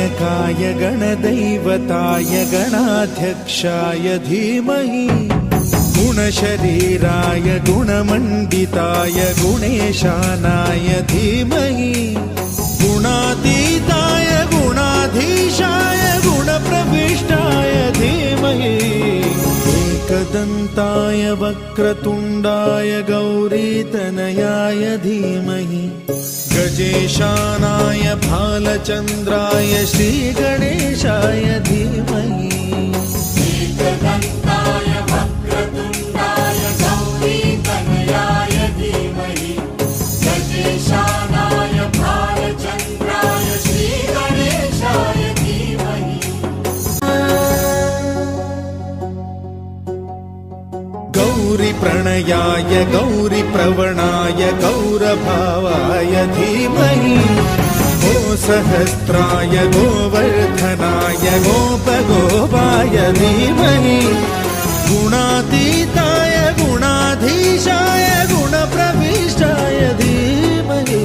गणनायकाय गणदैवताय गणाध्यक्षाय धीमहि गुणशरीराय गुणमण्डिताय गुणेशानाय धीमहि गुणातीताय गुणाधीशाय गुणप्रविष्टाय धीमहि एकदन्ताय वक्रतुण्डाय गौरीतनयाय धीमहि गजेशानाय भालचन्द्राय श्रीगणेशाय धीमहि एकदन्ताय वक्रतुण्डाय गौरीतनयाय धीमहि गजेशानाय भालचन्द्राय श्रीगणेशाय धीमहि गौरीप्रणयाय गौरीप्रवणाय गौरभावाय धीमहि गोसहस्राय गोवर्धनाय गोपगोपाय धीमहि गुणातीताय गुणाधीशाय गुणप्रविष्टाय धीमहि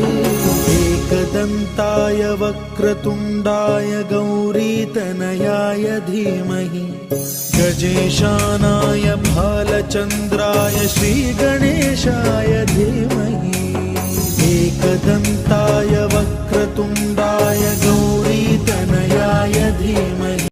एकदन्ताय वक्रतुण्डाय गौरीतनयाय धीमहि गजेशानाय भालचन्द्राय श्रीगणेशाय धीमहि एकदन्ताय